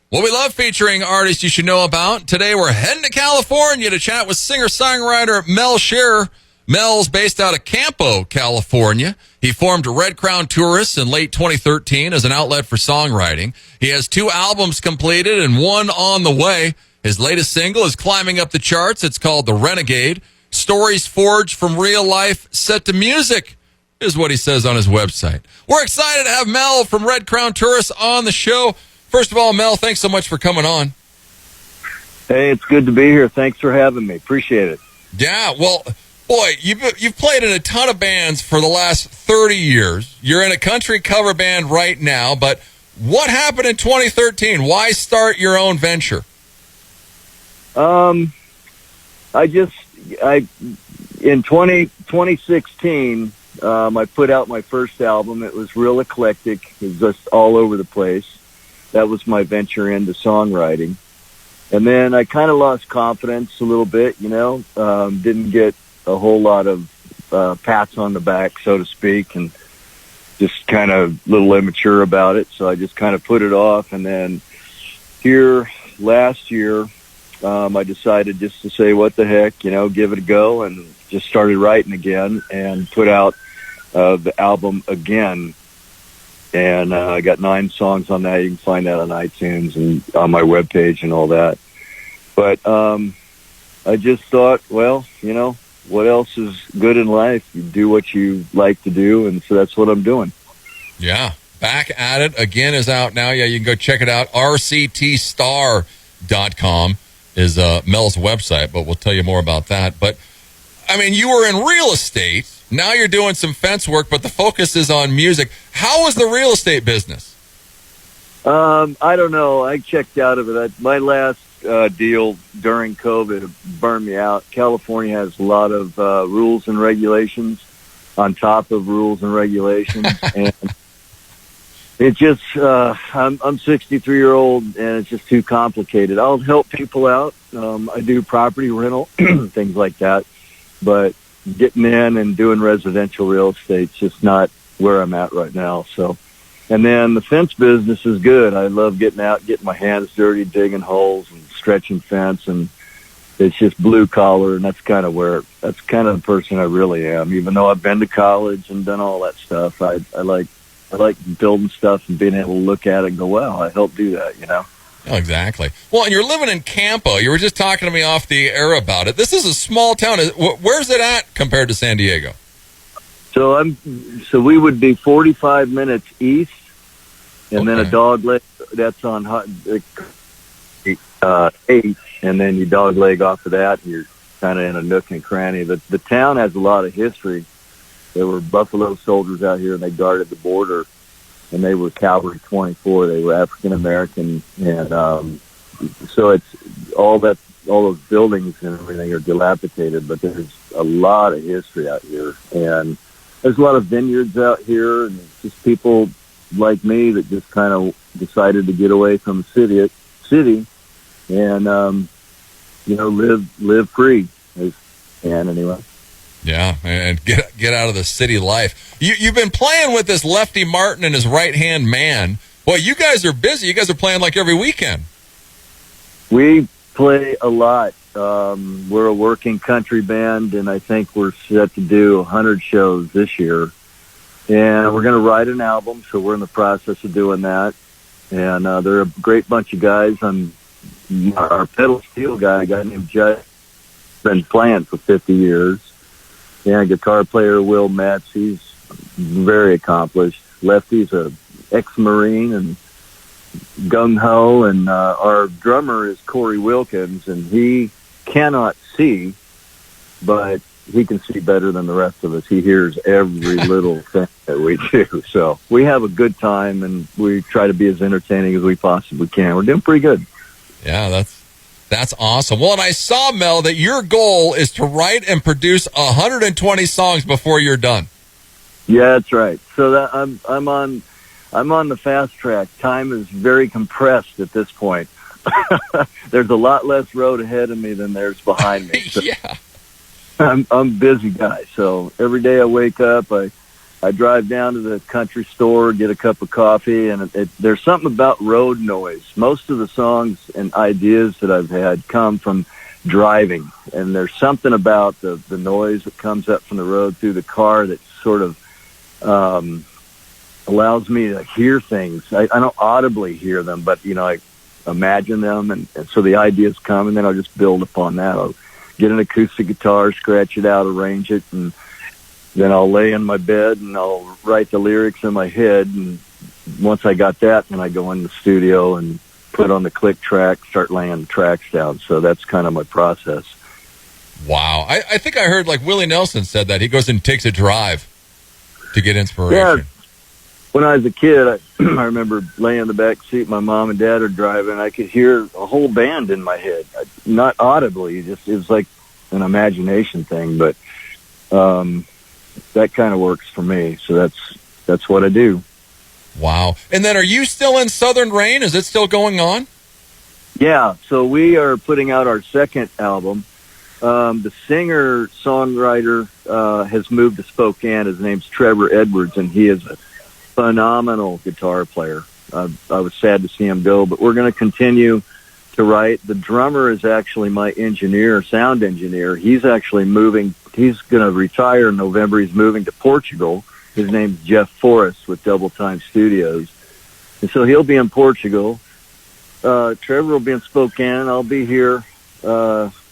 Well, we love featuring artists you should know about. Today we're heading to California to chat with singer-songwriter Mell Schaer. Mell's based out of Campo, California. He formed Red Crown Tourists in late 2013 as an outlet for songwriting. He has 2 albums completed and 1 on the way. His latest single is climbing up the charts. It's called The Renegade. Stories forged from real life set to music is what he says on his website. We're excited to have Mell from Red Crown Tourists on the show. First of all, Mell, thanks so much for coming on. Hey, it's good to be here. Thanks for having me. Appreciate it. Yeah, well, boy, you've played in a ton of bands for the last 30 years. You're in a country cover band right now, but what happened in 2013? Why start your own venture? In 2016, I put out my first album. It was real eclectic. It was just all over the place. That was my venture into songwriting. And then I kind of lost confidence a little bit, didn't get a whole lot of pats on the back, so to speak, and just kind of a little immature about it. So I just kind of put it off. And then here last year, I decided just to say, what the heck, give it a go, and just started writing again and put out the album again. And I got 9 songs on that. You can find that on iTunes and on my webpage and all that. But I just thought, well, what else is good in life? You do what you like to do, and so that's what I'm doing. Yeah, Back at It again is out now. Yeah, you can go check it out. rctstar.com is Mell's website, but we'll tell you more about that. But, I mean, you were in real estate. Now you're doing some fence work, but the focus is on music. How was the real estate business? I don't know. I checked out of it. My last deal during COVID burned me out. California has a lot of rules and regulations on top of rules and regulations. And it just, I'm 63-year-old, and it's just too complicated. I'll help people out. I do property rental, things like that. But getting in and doing residential real estate's just not where I'm at right now. So, and then the fence business is good. I love getting out, getting my hands dirty, digging holes and stretching fence, and it's just blue collar, and that's kind of the person I really am. Even though I've been to college and done all that stuff, I like building stuff and being able to look at it and go, wow, I helped do that, Oh, exactly. Well, and you're living in Campo. You were just talking to me off the air about it. This is a small town. Where's it at compared to San Diego? So we would be 45 minutes east, and then a dog leg. That's on 8, and then you dog leg off of that, and you're kind of in a nook and cranny. The town has a lot of history. There were Buffalo soldiers out here, and they guarded the border. And they were Cavalry 24. They were African American, and so it's all those buildings and everything are dilapidated. But there's a lot of history out here, and there's a lot of vineyards out here, and just people like me that just kind of decided to get away from the city, and live free as can anyway. Yeah, and get out of the city life. You've been playing with this Lefty Martin and his right-hand man. Boy, you guys are busy. You guys are playing like every weekend. We play a lot. We're a working country band, and I think we're set to do 100 shows this year. And we're going to write an album, so we're in the process of doing that. And they're a great bunch of guys. Our pedal steel guy, a guy named Judd, been playing for 50 years. And guitar player Will Metz, he's very accomplished. Lefty's a ex-Marine and gung-ho, and our drummer is Corey Wilkins, and he cannot see, but he can see better than the rest of us. He hears every little thing that we do. So we have a good time, and we try to be as entertaining as we possibly can. We're doing pretty good. Yeah, that's awesome. Well, and I saw, Mell, that your goal is to write and produce 120 songs before you're done. Yeah, that's right. So that I'm on the fast track. Time is very compressed at this point. There's a lot less road ahead of me than there's behind me. So Yeah. I'm a busy guy. So every day I wake up, I I drive down to the country store, get a cup of coffee, and there's something about road noise. Most of the songs and ideas that I've had come from driving, and there's something about the noise that comes up from the road through the car that sort of allows me to hear things. I don't audibly hear them, but, I imagine them, and so the ideas come, and then I'll just build upon that. I'll get an acoustic guitar, scratch it out, arrange it, and then I'll lay in my bed and I'll write the lyrics in my head. And once I got that, then I go in the studio and put on the click track, start laying the tracks down. So that's kind of my process. Wow. I think I heard like Willie Nelson said that he goes and takes a drive to get inspiration. Yeah. When I was a kid, I remember laying in the back seat. My mom and dad are driving. I could hear a whole band in my head, not audibly. It was like an imagination thing, but that kind of works for me. So that's what I do. Wow. And then are you still in Southern Rain? Is it still going on? Yeah. So we are putting out our second album. The singer-songwriter has moved to Spokane. His name's Trevor Edwards, and he is a phenomenal guitar player. I was sad to see him go, but we're going to continue to write. The drummer is actually my engineer, sound engineer. He's actually moving. He's going to retire in November. He's moving to Portugal. His name's Jeff Forrest with Double Time Studios. And so he'll be in Portugal. Trevor will be in Spokane. I'll be here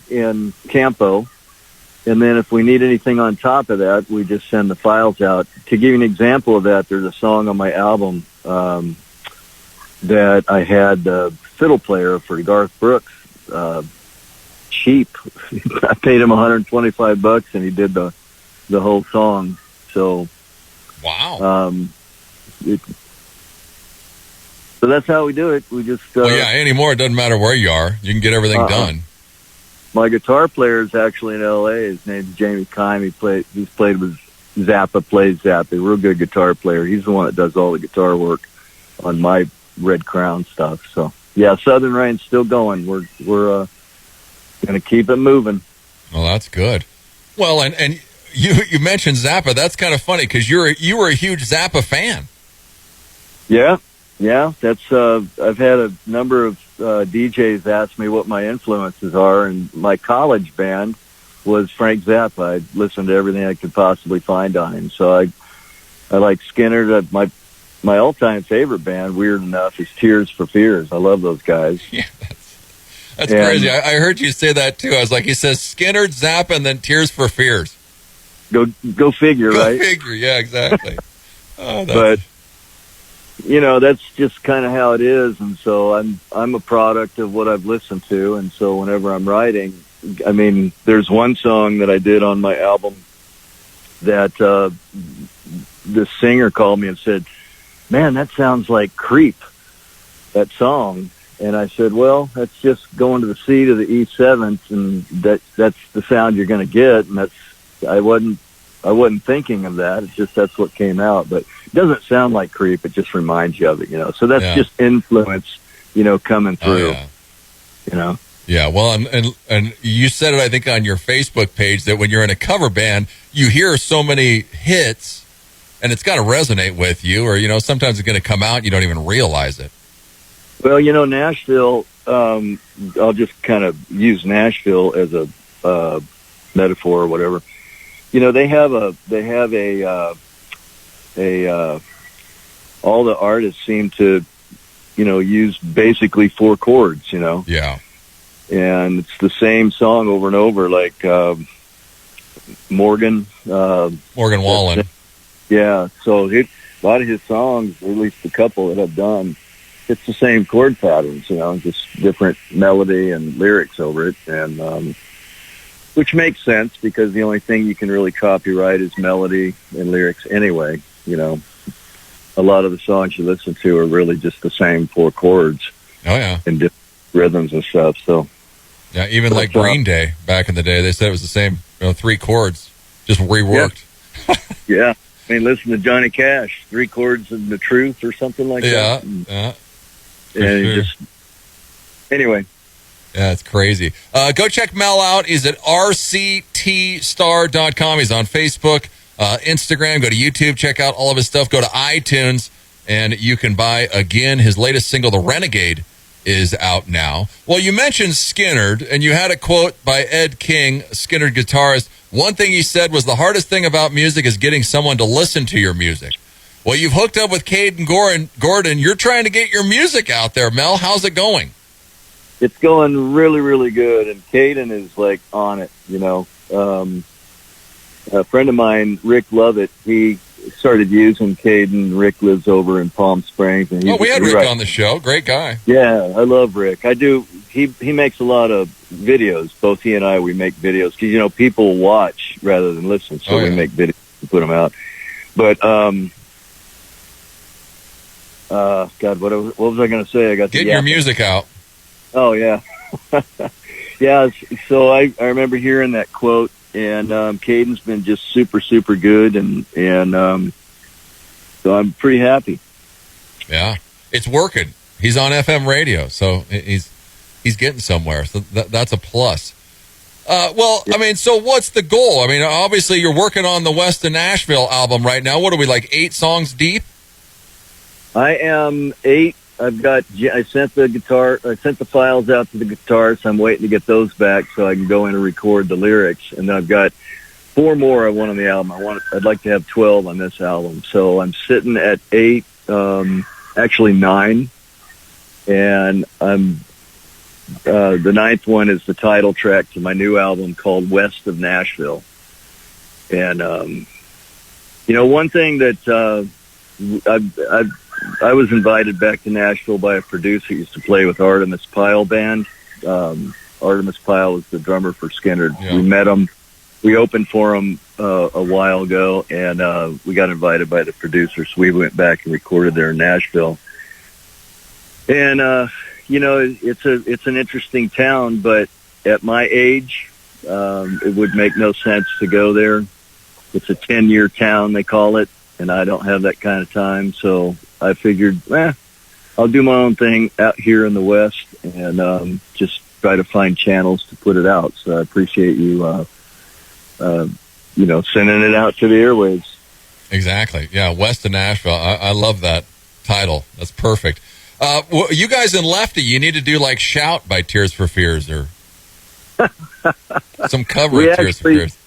in Campo. And then if we need anything on top of that, we just send the files out. To give you an example of that, there's a song on my album that I had the fiddle player for Garth Brooks, cheap. I paid him $125 and he did the whole song. So, wow. So that's how we do it. We just well, yeah. Anymore, it doesn't matter where you are. You can get everything done. My guitar player is actually in L.A. His name's Jamie Kime. He's played with Zappa, plays Zappa. Real good guitar player. He's the one that does all the guitar work on my Red Crown stuff. So yeah, Southern Rain's still going. We're going to keep it moving. Well, that's good. Well, and you mentioned Zappa. That's kind of funny because you were a huge Zappa fan. Yeah. That's I've had a number of DJs ask me what my influences are, and my college band was Frank Zappa. I listened to everything I could possibly find on him. So I like Skinner. My all-time favorite band, weird enough, is Tears for Fears. I love those guys. Yeah, that's crazy. I heard you say that too. I was like, he says Skinner, Zappa, and then Tears for Fears. Go figure, right? Go figure, yeah, exactly. But that's just kind of how it is, and so I'm a product of what I've listened to, and so whenever I'm writing, I mean, there's one song that I did on my album that the singer called me and said, "Man, that sounds like Creep, that song." And I said, "Well, that's just going to the C to the E7th, and that's the sound you're going to get." And I wasn't thinking of that. It's just that's what came out, but it doesn't sound like Creep. It just reminds you of it, So that's just influence, coming through. Oh, yeah. Yeah, well, and you said it, I think, on your Facebook page that when you're in a cover band, you hear so many hits, and it's got to resonate with you, or sometimes it's going to come out, and you don't even realize it. Well, Nashville. I'll just kind of use Nashville as a metaphor or whatever. They have all the artists seem to, use basically 4 chords, Yeah. And it's the same song over and over, like Morgan Wallen. Yeah, so a lot of his songs, or at least a couple that I've done, it's the same chord patterns, just different melody and lyrics over it, and which makes sense because the only thing you can really copyright is melody and lyrics anyway. A lot of the songs you listen to are really just the same 4 chords. Oh, yeah. And different rhythms and stuff, so. Yeah, even like Green Day back in the day, they said it was the same 3 chords, just reworked. Yeah. I mean, listen to Johnny Cash, 3 chords and the truth or something like that. Yeah. And just, anyway. Yeah, it's crazy. Go check Mel out. He's at rctstar.com. He's on Facebook. Instagram, go to YouTube, check out all of his stuff, go to iTunes, and you can buy, again, his latest single, The Renegade, is out now. Well, you mentioned Skynyrd, and you had a quote by Ed King, Skynyrd guitarist. One thing he said was the hardest thing about music is getting someone to listen to your music. Well, you've hooked up with Caden Gordon. You're trying to get your music out there. Mel, how's it going? It's going really, really good, and Caden is like on it. A friend of mine, Rick Lovett, he started using Caden. Rick lives over in Palm Springs, and we had Rick on the show. Great guy. Yeah, I love Rick. I do. He makes a lot of videos. Both he and I, we make videos because people watch rather than listen, so we make videos and put them out. But God, what was I going to say? I got getting your music out. Oh yeah, yeah. So I remember hearing that quote. And Caden's been just super, super good, and so I'm pretty happy. Yeah, it's working. He's on FM radio, so he's getting somewhere. So that's a plus. Well, I mean, so what's the goal? I mean, obviously you're working on the West of Nashville album right now. What are we, like 8 songs deep? I am 8. I sent the files out to the guitarist. I'm waiting to get those back so I can go in and record the lyrics. And then I've got 4 more I want on the album. I'd like to have 12 on this album. So I'm sitting at 8, actually 9. And the 9th one is the title track to my new album called West of Nashville. And, one thing that, I was invited back to Nashville by a producer who used to play with Artemis Pyle Band. Artemis Pyle was the drummer for Skynyrd. Yeah. We met him. We opened for him a while ago, and we got invited by the producer, so we went back and recorded there in Nashville. And, it's an interesting town, but at my age, it would make no sense to go there. It's a 10-year town, they call it, and I don't have that kind of time, so I figured, I'll do my own thing out here in the West and just try to find channels to put it out. So I appreciate you, sending it out to the airwaves. Exactly. Yeah, West of Nashville. I love that title. That's perfect. You guys in Lefty, you need to do like Shout by Tears for Fears or some cover of Tears for Fears.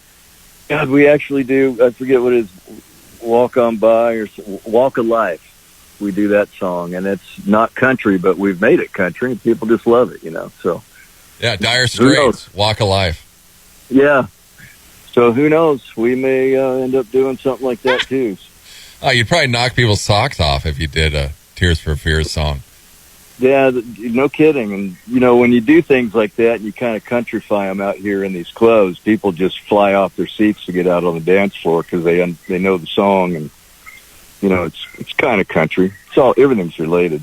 God, we actually do. I forget what it is. Walk On By or Walk of Life. We do that song, and it's not country, but we've made it country, and people just love it, so. Yeah, Dire Straits, Walk of Life. Yeah. So who knows? We may end up doing something like that, too. You'd probably knock people's socks off if you did a Tears for Fears song. Yeah, no kidding. And, when you do things like that, and you kind of countryfy them out here in these clubs, people just fly off their seats to get out on the dance floor because they know the song, and, it's kind of country. Everything's related.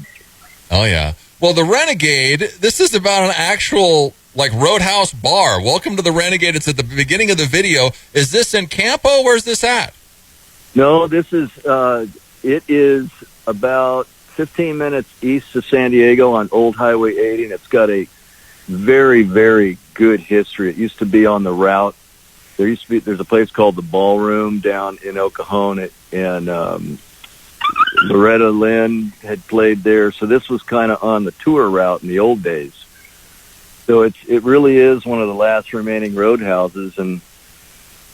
Oh, yeah. Well, the Renegade, this is about an actual, Roadhouse bar. Welcome to the Renegade. It's at the beginning of the video. Is this in Campo? Where's this at? No, this is, it is about 15 minutes east of San Diego on Old Highway 80, and it's got a very, very good history. It used to be on the route. There's a place called the Ballroom down in El Cajon, and Loretta Lynn had played there. So this was kind of on the tour route in the old days. So it really is one of the last remaining roadhouses, and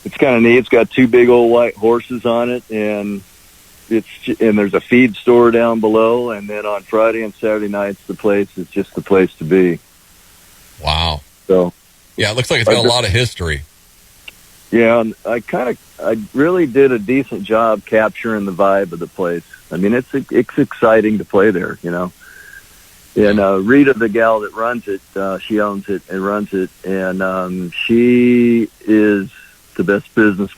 it's kind of neat. It's got 2 big old white horses on it, and there's a feed store down below, and then on Friday and Saturday nights, the place is just the place to be. Wow. So, yeah, it looks like it's got a lot of history. Yeah, and I really did a decent job capturing the vibe of the place. I mean, it's exciting to play there, And Rita, the gal that runs it, she owns it and runs it, and she is the best business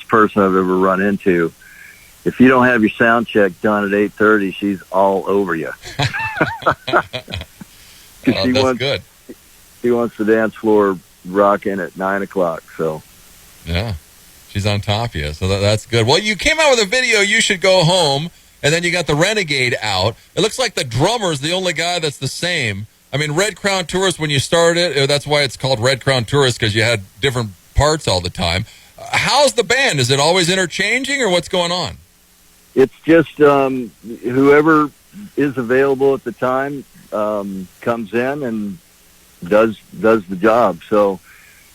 person I've ever run into. If you don't have your sound check done at 8:30, she's all over you. That's good. She wants the dance floor rocking at 9 o'clock. So, yeah, she's on top of you. So that's good. Well, you came out with a video. You should go home, and then you got the Renegade out. It looks like the drummer's the only guy that's the same. I mean, Red Crown Tourist when you started, that's why it's called Red Crown Tourist because you had different parts all the time. how's the band? Is it always interchanging, or what's going on? It's just whoever is available at the time comes in and does the job. So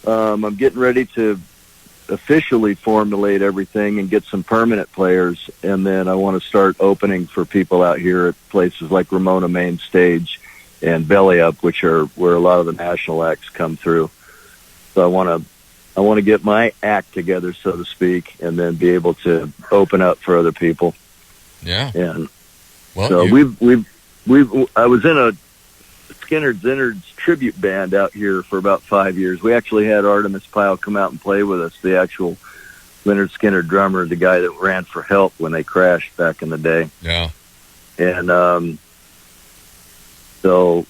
I'm getting ready to officially formulate everything and get some permanent players, and then I want to start opening for people out here at places like Ramona Main Stage and Belly Up, which are where a lot of the national acts come through. So I want to get my act together, so to speak, and then be able to open up for other people. Yeah. And well, so I was in a Skinner's Innards tribute band out here for about 5 years. We actually had Artemis Pyle come out and play with us, the actual Leonard Skinner drummer, the guy that ran for Help when they crashed back in the day. Yeah. And so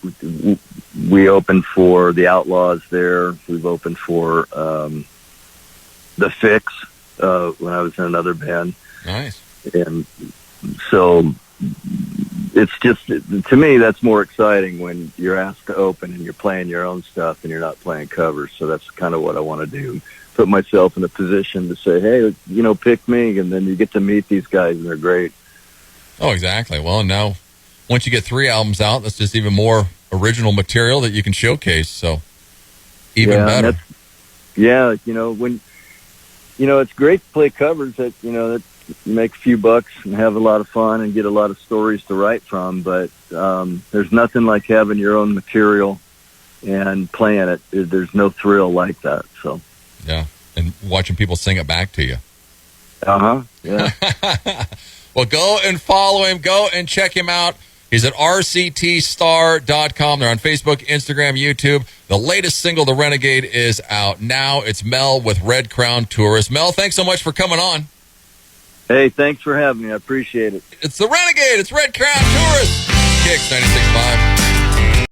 we opened for the Outlaws there. We've opened for the Fix when I was in another band. Nice. And so it's just, to me, that's more exciting when you're asked to open and you're playing your own stuff and you're not playing covers. So that's kind of what I want to do. Put myself in a position to say, hey, pick me. And then you get to meet these guys and they're great. Oh, exactly. Well, now once you get 3 albums out, that's just even more original material that you can showcase. So even better. When, it's great to play covers that you make a few bucks and have a lot of fun and get a lot of stories to write from. But there's nothing like having your own material and playing it. There's no thrill like that. So yeah, and watching people sing it back to you. Yeah. Well, go and follow him. Go and check him out. He's at rctstar.com. They're on Facebook, Instagram, YouTube. The latest single, The Renegade, is out now. It's Mell with Red Crown Tourist. Mell, thanks so much for coming on. Hey, thanks for having me. I appreciate it. It's The Renegade. It's Red Crown Tourist. KIX 96.5.